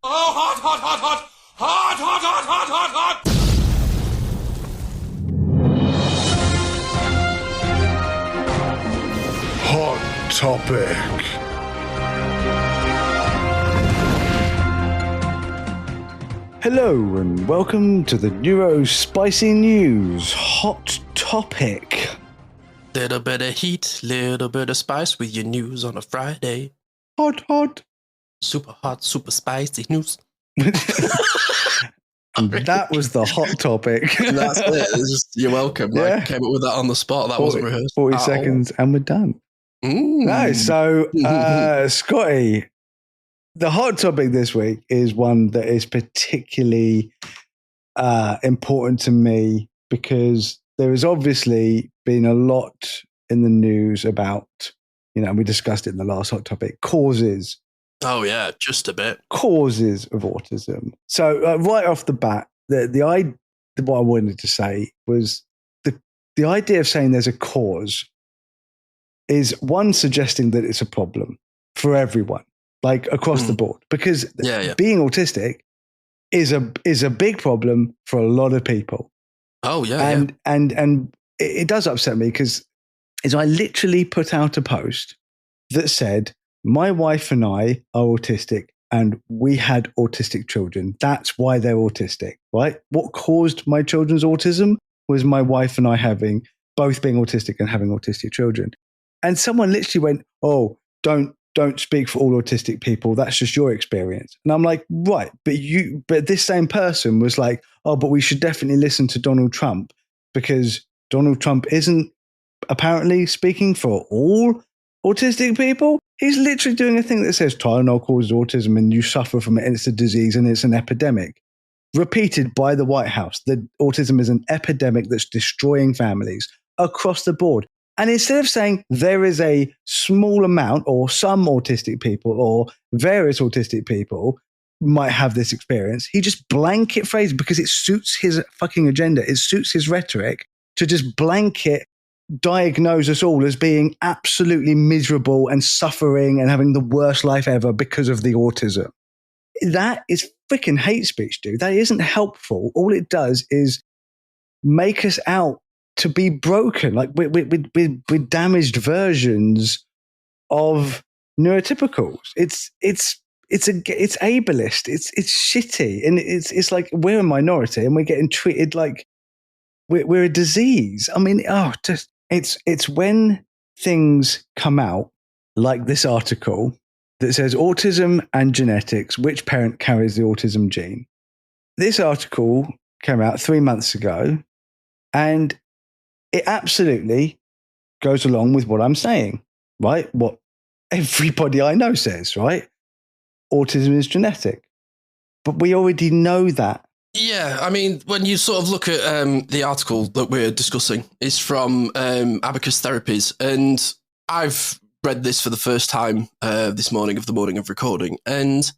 Oh, hot, hot, hot, hot! Hot, hot, hot, hot, hot, hot! Hot topic. Hello and welcome to the Spicy News Hot Topic. Little bit of heat, little bit of spice with your news on a Friday. Hot, hot. Super hot, super spicy news. And that was the hot topic. That's it. It's just, you're welcome. Yeah. I came up with that on the spot. That wasn't rehearsed. 40 seconds and we're done. Nice. So, Scotty, the hot topic this week is one that is particularly important to me because there has obviously been a lot in the news about, we discussed it in the last hot topic, causes. Oh, yeah, just a bit. Causes of autism. So right off the bat, what I wanted to say was the idea of saying there's a cause is one suggesting that it's a problem for everyone, like across the board, because being autistic is a big problem for a lot of people. Oh yeah, and it does upset me because I literally put out a post that said, my wife and I are autistic and we had autistic children. That's why they're autistic, right? What caused my children's autism was my wife and I both being autistic and having autistic children. And someone literally went, oh, don't speak for all autistic people. That's just your experience. And I'm like, right, but this same person was like, oh, but we should definitely listen to Donald Trump because Donald Trump isn't apparently speaking for all autistic people. He's literally doing a thing that says Tylenol causes autism and you suffer from it and it's a disease and it's an epidemic. Repeated by the White House that autism is an epidemic that's destroying families across the board. And instead of saying there is a small amount or some autistic people or various autistic people might have this experience, he just blanket phrase because it suits his fucking agenda. It suits his rhetoric to just blanket diagnose us all as being absolutely miserable and suffering and having the worst life ever because of the autism. That is freaking hate speech, dude. That isn't helpful. All it does is make us out to be broken. Like we're damaged versions of neurotypicals. It's ableist. It's shitty. And it's like we're a minority and we're getting treated like we're a disease. I mean, it's when things come out like this article that says autism and genetics, which parent carries the autism gene? This article came out 3 months ago and it absolutely goes along with what I'm saying, right? What everybody I know says, right? Autism is genetic. But we already know that. Yeah, I mean, when you sort of look at the article that we're discussing, it's from Abacus Therapies, and I've read this for the first time this morning of the morning of recording, and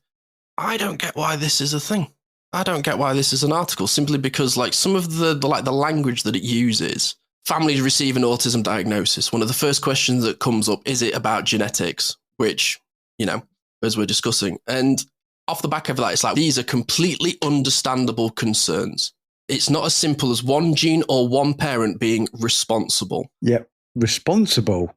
I don't get why this is a thing. I don't get why this is an article, simply because like some of the language that it uses, families receive an autism diagnosis. One of the first questions that comes up, is it about genetics? Which, as we're discussing, and off the back of that, it's like, these are completely understandable concerns. It's not as simple as one gene or one parent being responsible. Yep, responsible.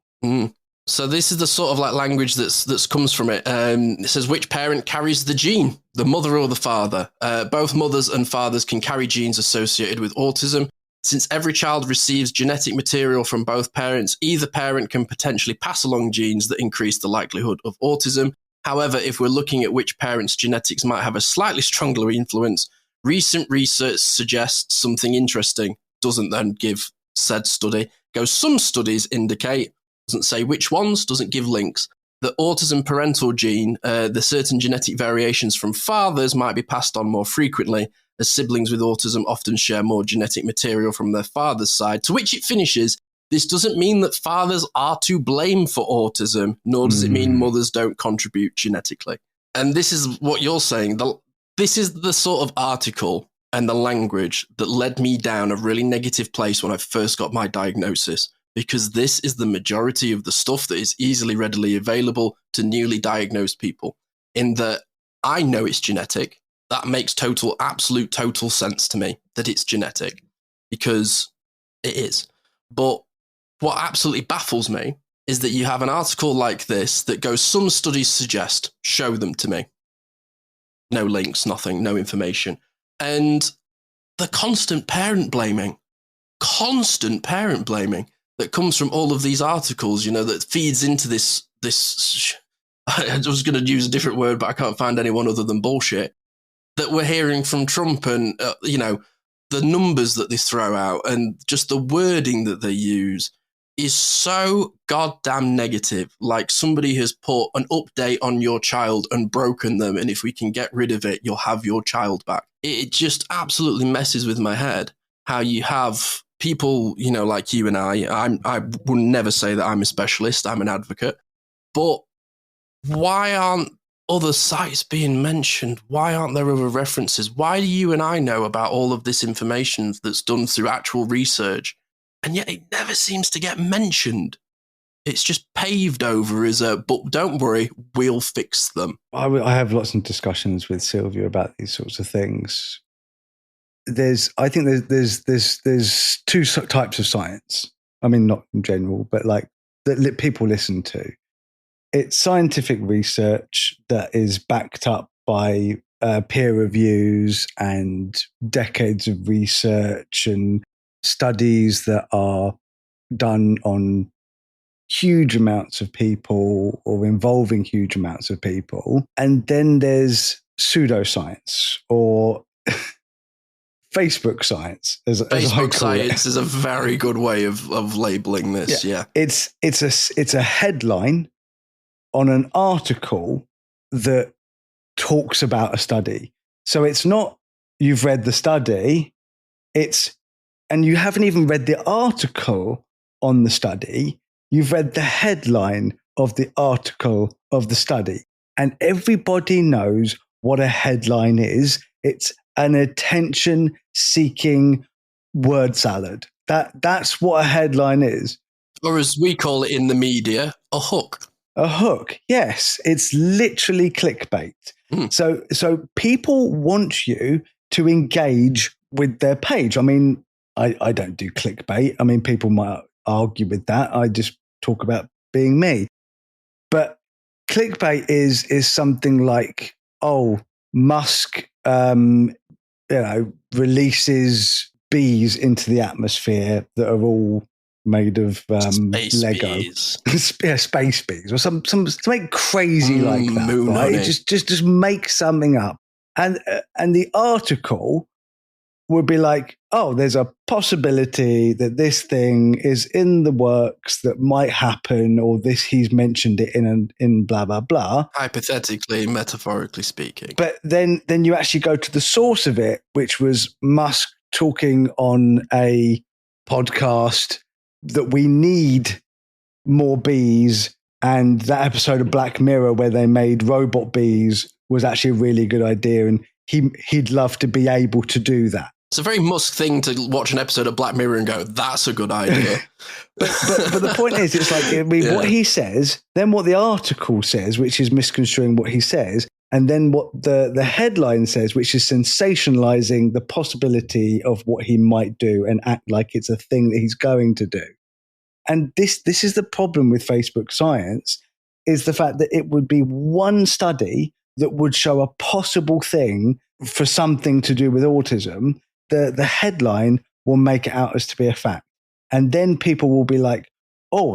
So this is the sort of like language that's comes from it. It says, which parent carries the gene, the mother or the father? Both mothers and fathers can carry genes associated with autism. Since every child receives genetic material from both parents, either parent can potentially pass along genes that increase the likelihood of autism. However, if we're looking at which parents' genetics might have a slightly stronger influence, recent research suggests something interesting. Doesn't then give said study. Some studies indicate, doesn't say which ones, doesn't give links, that autism parental gene, the certain genetic variations from fathers might be passed on more frequently, as siblings with autism often share more genetic material from their father's side, to which it finishes, this doesn't mean that fathers are to blame for autism, nor does it mean mothers don't contribute genetically. And this is what you're saying. This is the sort of article and the language that led me down a really negative place when I first got my diagnosis, because this is the majority of the stuff that is easily readily available to newly diagnosed people, in that I know it's genetic. That makes absolute total sense to me that it's genetic, because it is. But what absolutely baffles me is that you have an article like this that goes, some studies suggest, show them to me. No links, nothing, no information. And the constant parent blaming that comes from all of these articles, that feeds into this I was going to use a different word, but I can't find anyone other than bullshit, that we're hearing from Trump, and, the numbers that they throw out and just the wording that they use is so goddamn negative. Like somebody has put an update on your child and broken them, and if we can get rid of it, you'll have your child back. It just absolutely messes with my head how you have people, like you and I will never say that I'm a specialist, I'm an advocate, but why aren't other sites being mentioned? Why aren't there other references? Why do you and I know about all of this information that's done through actual research, and yet it never seems to get mentioned? It's just paved over as but don't worry, we'll fix them. I have lots of discussions with Sylvia about these sorts of things. I think there's two types of science. I mean, not in general, but like that people listen to. It's scientific research that is backed up by peer reviews and decades of research and studies that are done on huge amounts of people or involving huge amounts of people. And then there's pseudoscience or Facebook science. Facebook science is a very good way of labeling this. Yeah. It's a headline on an article that talks about a study. So it's not you've read the study, and you haven't even read the article on the study. You've read the headline of the article of the study. And everybody knows what a headline is. It's an attention-seeking word salad. That's what a headline is. Or as we call it in the media, a hook. A hook, yes. It's literally clickbait. So people want you to engage with their page. I mean, I don't do clickbait. I mean, people might argue with that. I just talk about being me. But clickbait is something like, Musk, releases bees into the atmosphere that are all made of Lego. Bees. Space bees or something crazy like that. Right? Just make something up. And the article would be like, there's a possibility that this thing is in the works that might happen, or he's mentioned it in blah, blah, blah. Hypothetically, metaphorically speaking. But then you actually go to the source of it, which was Musk talking on a podcast that we need more bees, and that episode of Black Mirror where they made robot bees was actually a really good idea, and he'd love to be able to do that. It's a very Musk thing to watch an episode of Black Mirror and go, that's a good idea. but the point is, it's like, what he says, then what the article says, which is misconstruing what he says, and then what the headline says, which is sensationalizing the possibility of what he might do and act like it's a thing that he's going to do. And this is the problem with Facebook science, is the fact that it would be one study that would show a possible thing for something to do with autism. The headline will make it out as to be a fact. And then people will be like,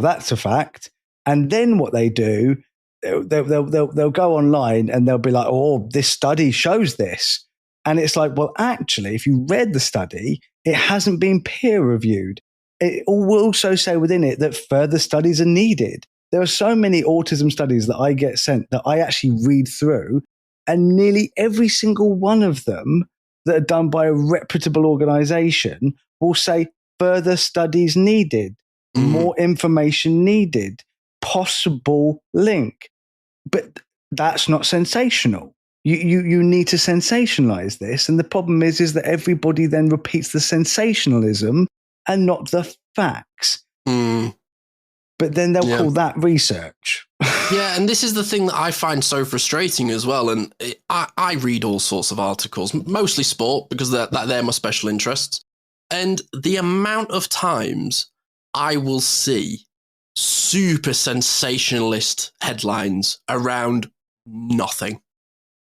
that's a fact. And then what they do, they'll go online and they'll be like, this study shows this. And it's like, well, actually, if you read the study, it hasn't been peer reviewed. It will also say within it that further studies are needed. There are so many autism studies that I get sent that I actually read through, and nearly every single one of them that are done by a reputable organization will say further studies needed, more information needed, possible link. But that's not sensational. You need to sensationalize this. And the problem is that everybody then repeats the sensationalism and not the facts. but then they'll call that research. Yeah, and this is the thing that I find so frustrating as well. And I read all sorts of articles, mostly sport, because they're my special interests. And the amount of times I will see super sensationalist headlines around nothing,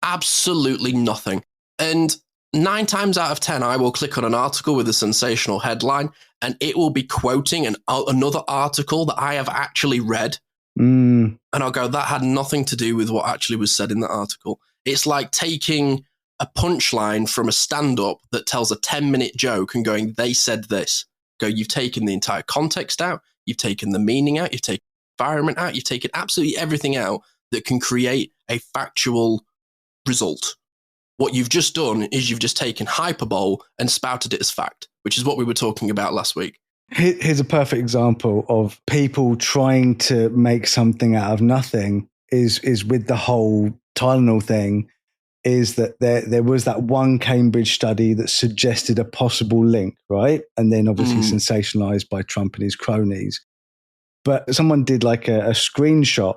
absolutely nothing. And 9 times out of 10, I will click on an article with a sensational headline, and it will be quoting another article that I have actually read. And I'll go, that had nothing to do with what actually was said in that article. It's like taking a punchline from a stand-up that tells a 10-minute joke and going, they said this. Go, you've taken the entire context out, you've taken the meaning out, you've taken the environment out, you've taken absolutely everything out that can create a factual result. What you've just done is you've just taken hyperbole and spouted it as fact, which is what we were talking about last week. Here's a perfect example of people trying to make something out of nothing is with the whole Tylenol thing, is that there was that one Cambridge study that suggested a possible link, right? And then obviously sensationalized by Trump and his cronies. But someone did like a screenshot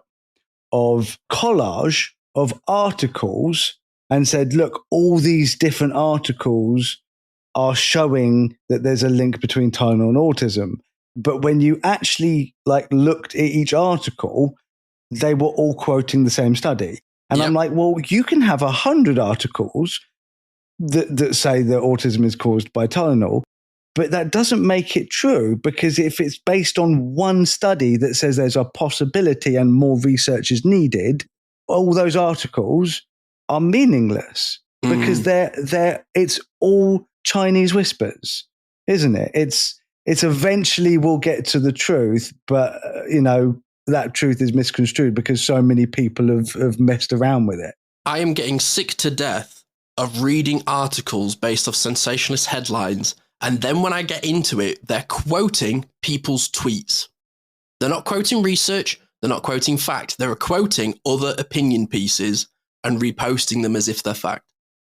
of collage of articles and said, look, all these different articles are showing that there's a link between Tylenol and autism. But when you actually like looked at each article, they were all quoting the same study. And I'm like, well, you can have 100 articles that say that autism is caused by Tylenol, but that doesn't make it true, because if it's based on one study that says there's a possibility and more research is needed, all those articles are meaningless because it's all Chinese whispers, isn't it? It's eventually we'll get to the truth, but that truth is misconstrued because so many people have messed around with it. I am getting sick to death of reading articles based off sensationalist headlines, and then when I get into it, they're quoting people's tweets. They're not quoting research, they're not quoting fact, they're quoting other opinion pieces and reposting them as if they're fact.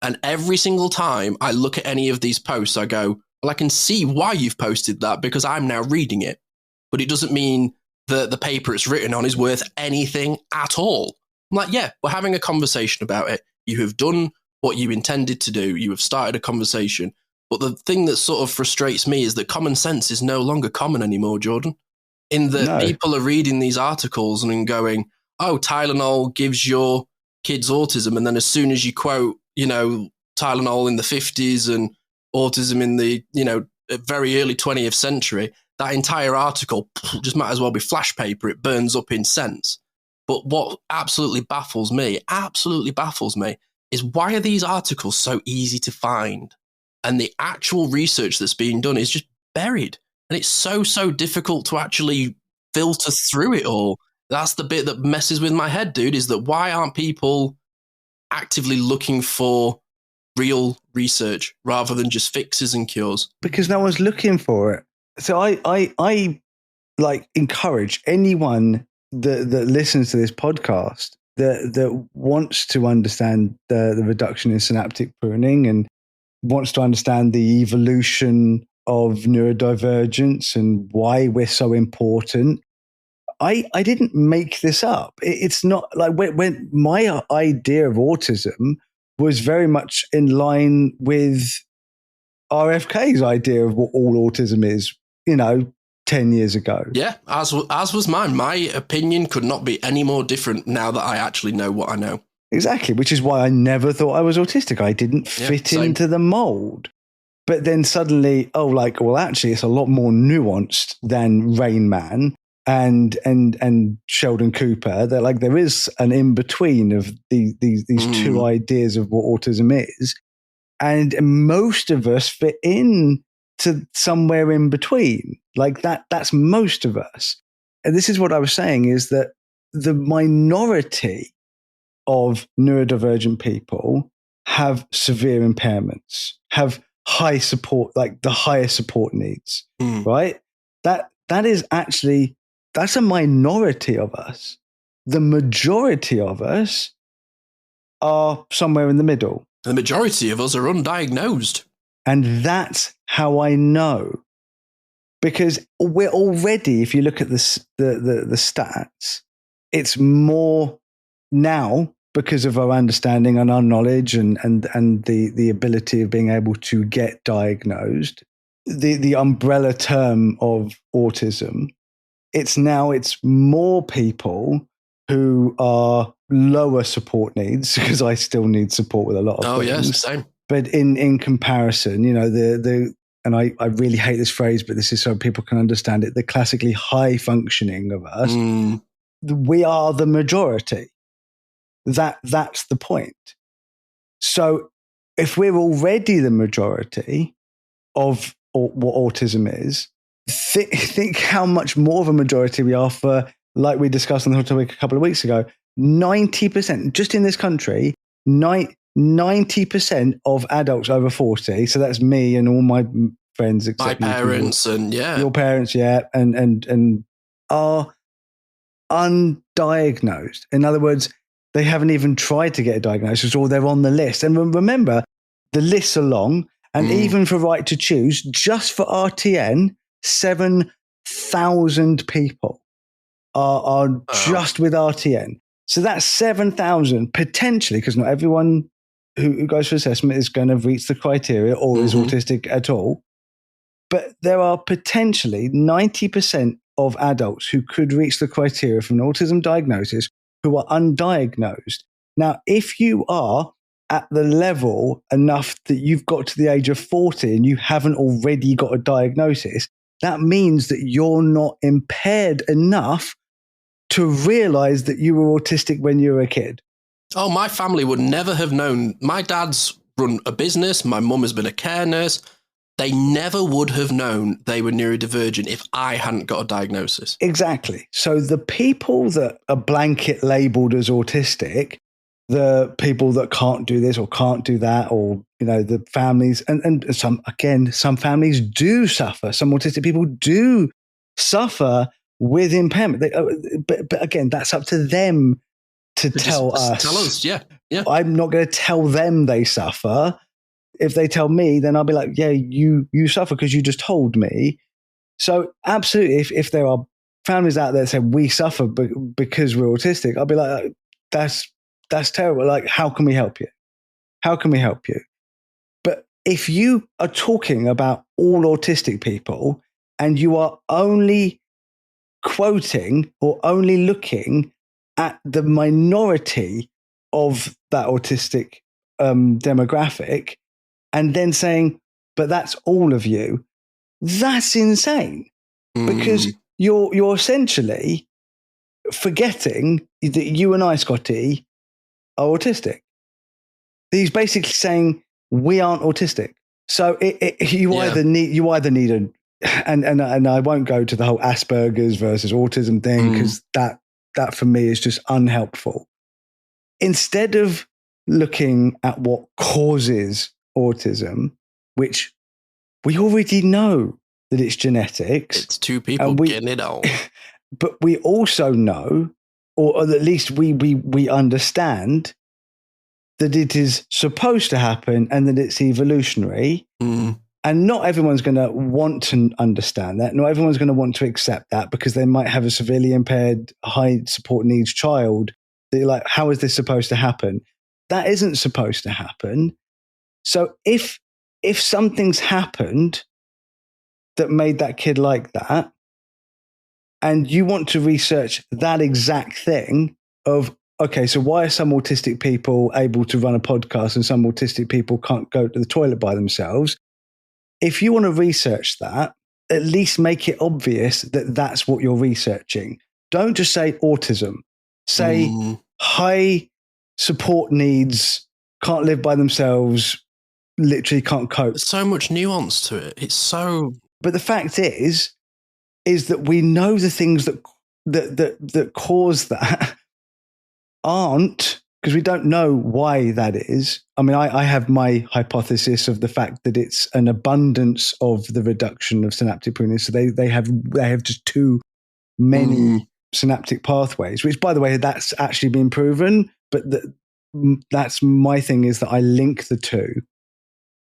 And every single time I look at any of these posts, I go, well, I can see why you've posted that because I'm now reading it. But it doesn't mean that the paper it's written on is worth anything at all. I'm like, yeah, we're having a conversation about it. You have done what you intended to do. You have started a conversation. But the thing that sort of frustrates me is that common sense is no longer common anymore, Jordan. In that people are reading these articles and going, oh, Tylenol gives your kids autism. And then as soon as you quote, Tylenol in the 50s and autism in the, very early 20th century, that entire article just might as well be flash paper. It burns up in cents. But what absolutely baffles me, is why are these articles so easy to find? And the actual research that's being done is just buried. And it's so difficult to actually filter through it all. That's the bit that messes with my head, dude, is that why aren't people actively looking for real research rather than just fixes and cures? Because no one's looking for it. So I like encourage anyone that listens to this podcast that wants to understand the reduction in synaptic pruning and wants to understand the evolution of neurodivergence and why we're so important. I didn't make this up. It's not like when my idea of autism was very much in line with RFK's idea of what all autism is, 10 years ago. Yeah, as was mine. My opinion could not be any more different now that I actually know what I know. Exactly, which is why I never thought I was autistic. I didn't fit into the mold. But then suddenly, actually, it's a lot more nuanced than Rain Man and Sheldon Cooper. That there is an in between of these two ideas of what autism is, and most of us fit in to somewhere in between. That's most of us. And this is what I was saying, is that the minority of neurodivergent people have severe impairments, have high support, the higher support needs, right? That is actually, that's a minority of us. The majority of us are somewhere in the middle. The majority of us are undiagnosed. And that's how I know. because we're already, if you look at the stats, it's more now because of our understanding and our knowledge and the ability of being able to get diagnosed. The umbrella term of autism, it's more people who are lower support needs, because I still need support with a lot of things. Yes, same. But in comparison, and I really hate this phrase, but this is so people can understand it, the classically high functioning of us, we are the majority. That's the point. So if we're already the majority of what autism is, think how much more of a majority we are for, like we discussed on the topic a couple of weeks ago, 90%, just in this country, 90% of adults over 40, so that's me and all my friends, except my parents and your parents, and are undiagnosed. In other words, they haven't even tried to get a diagnosis, or they're on the list. And remember, the lists are long, and even for Right to Choose, just for RTN, 7,000 people are just with RTN. So that's 7,000 potentially, because not everyone who goes for assessment is going to reach the criteria or is autistic at all. But there are potentially 90% of adults who could reach the criteria for an autism diagnosis who are undiagnosed. Now, if you are at the level enough that you've got to the age of 40 and you haven't already got a diagnosis, that means that you're not impaired enough to realize that you were autistic when you were a kid. Oh, my family would never have known. My dad's run a business. My mum has been a care nurse. They never would have known they were neurodivergent if I hadn't got a diagnosis. Exactly. So the people that are blanket labeled as autistic, the people that can't do this or can't do that, or, the families, and some families do suffer. Some autistic people do suffer with impairment. But again, that's up to them to tell us. Tell us, yeah. I'm not going to tell them they suffer. If they tell me, then I'll be like, yeah, you suffer because you just told me. So absolutely, if there are families out there that say we suffer because we're autistic, I'll be like, that's terrible. Like, how can we help you? How can we help you? But if you are talking about all autistic people and you are only quoting or only looking at the minority of that autistic demographic, and then saying, but that's all of you, that's insane. Because you're essentially forgetting that you and I, Scotty, are autistic. He's basically saying we aren't autistic. So you either need and I won't go to the whole Asperger's versus autism thing, because that for me is just unhelpful. Instead of looking at what causes autism, which we already know that it's genetics. It's two people getting it on. But we also know, or at least we understand, that it is supposed to happen and that it's evolutionary. And not everyone's going to want to understand that. Not everyone's going to want to accept that, because they might have a severely impaired, high support needs child. They're like, how is this supposed to happen? That isn't supposed to happen. So if something's happened that made that kid like that, and you want to research that exact thing of, okay, so why are some autistic people able to run a podcast and some autistic people can't go to the toilet by themselves? If you want to research that, at least make it obvious that that's what you're researching. Don't just say autism. Say high support needs, can't live by themselves, literally can't cope. There's so much nuance to it. It's so... But the fact is that we know the things that cause that aren't, because we don't know why that is. I mean, I have my hypothesis of the fact that it's an abundance of the reduction of synaptic pruning. So they have just too many synaptic pathways, which, by the way, that's actually been proven. But that's my thing, is that I link the two.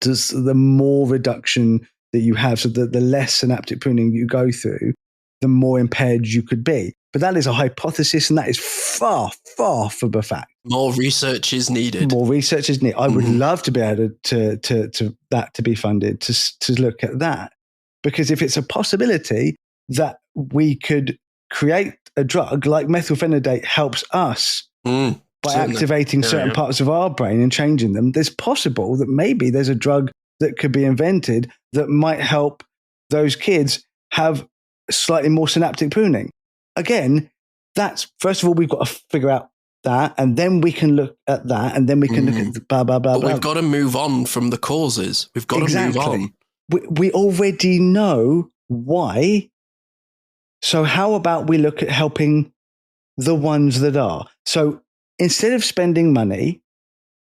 Just the more reduction that you have. So that the less synaptic pruning you go through, the more impaired you could be. But that is a hypothesis, and that is far, far from a fact. More research is needed. More research is needed. I would love to be able to that to be funded to look at that, because if it's a possibility that we could create a drug like methylphenidate helps us by activating certain parts of our brain and changing them, there's possible that maybe there's a drug that could be invented that might help those kids have slightly more synaptic pruning. Again, that's, first of all, we've got to figure out that, and then we can look at that, and then we can look at the blah, blah, blah. But we've got to move on from the causes. We've got to move on. We already know why. So how about we look at helping the ones that are? So instead of spending money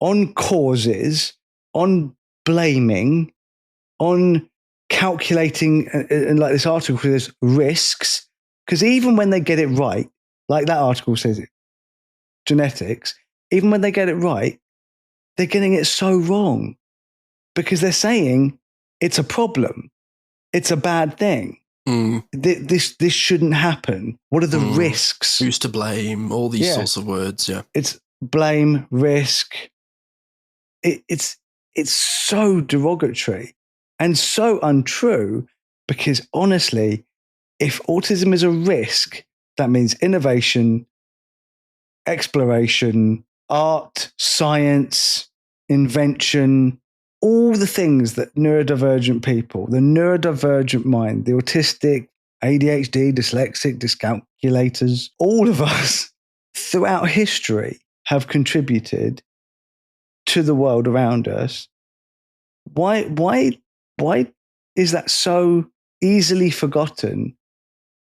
on causes, on blaming, on calculating, and like this article says, risks, because even when they get it right, like that article says it, genetics, even when they get it right, they're getting it so wrong because they're saying it's a problem. It's a bad thing. This shouldn't happen. What are the risks? Who's to blame? All these sorts of words. Yeah, it's blame, risk. It's so derogatory and so untrue, because honestly, if autism is a risk, that means innovation, exploration, art, science, invention, all the things that neurodivergent people, the neurodivergent mind, the autistic, ADHD, dyslexic, dyscalculators, all of us throughout history have contributed to the world around us. Why is that so easily forgotten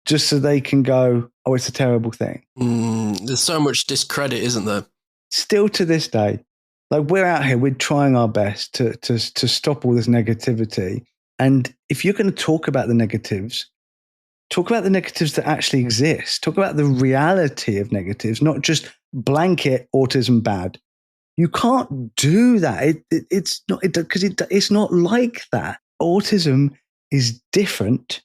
just so they can go, oh, it's a terrible thing? There's so much discredit, isn't there? Still to this day. Like, we're out here, we're trying our best to stop all this negativity. And if you're going to talk about the negatives, talk about the negatives that actually exist. Talk about the reality of negatives, not just blanket autism bad. You can't do that. It's not, because it's not like that. Autism is different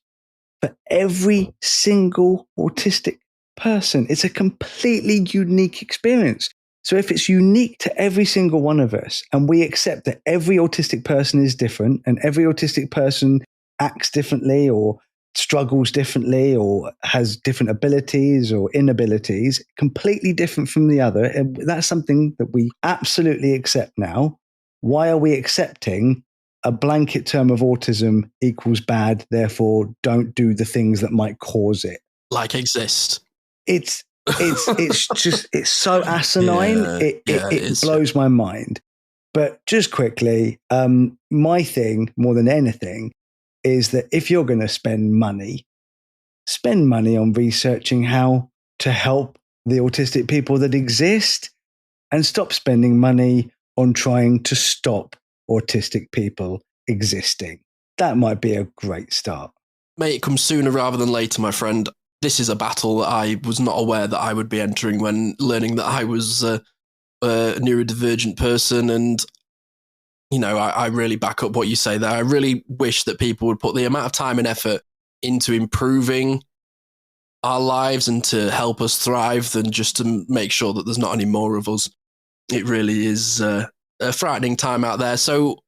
for every single autistic person. It's a completely unique experience. So if it's unique to every single one of us, and we accept that every autistic person is different and every autistic person acts differently or struggles differently or has different abilities or inabilities, completely different from the other, and that's something that we absolutely accept now. Why are we accepting a blanket term of autism equals bad, therefore don't do the things that might cause it? Like exist. It's just, it's so asinine. It blows my mind. But just quickly, my thing more than anything is that if you're going to spend money on researching how to help the autistic people that exist, and stop spending money on trying to stop autistic people existing. That might be a great start. May it come sooner rather than later, my friend. This is a battle that I was not aware that I would be entering when learning that I was a neurodivergent person. And, you know, I really back up what you say there. I really wish that people would put the amount of time and effort into improving our lives and to help us thrive than just to make sure that there's not any more of us. It really is a frightening time out there. So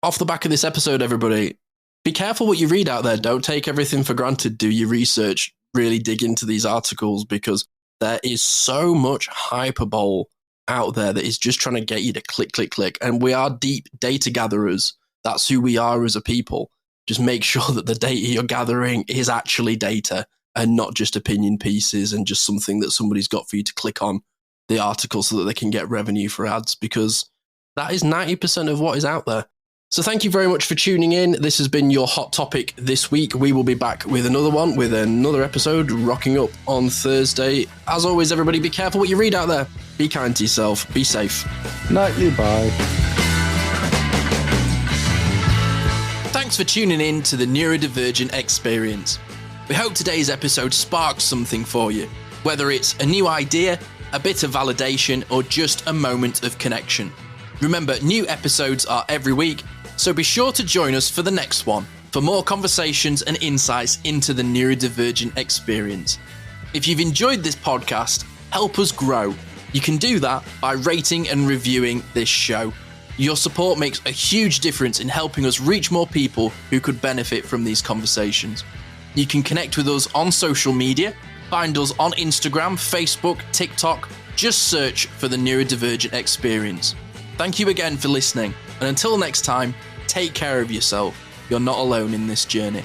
off the back of this episode, everybody, be careful what you read out there. Don't take everything for granted. Do your research. Really dig into these articles, because there is so much hyperbole out there that is just trying to get you to click, click, click. And we are deep data gatherers. That's who we are as a people. Just make sure that the data you're gathering is actually data and not just opinion pieces and just something that somebody's got for you to click on the article so that they can get revenue for ads, because that is 90% of what is out there. So thank you very much for tuning in. This has been your hot topic this week. We will be back with another one, with another episode rocking up on Thursday. As always, everybody, be careful what you read out there. Be kind to yourself. Be safe. Nightly bye. Thanks for tuning in to the Neurodivergent Experience. We hope today's episode sparked something for you, whether it's a new idea, a bit of validation, or just a moment of connection. Remember, new episodes are every week, so be sure to join us for the next one. for more conversations and insights into the neurodivergent experience. If you've enjoyed this podcast, help us grow. You can do that by rating and reviewing this show. Your support makes a huge difference in helping us reach more people who could benefit from these conversations. You can connect with us on social media. Find us on Instagram, Facebook, TikTok. Just search for the Neurodivergent Experience. Thank you again for listening. And until next time, take care of yourself. You're not alone in this journey.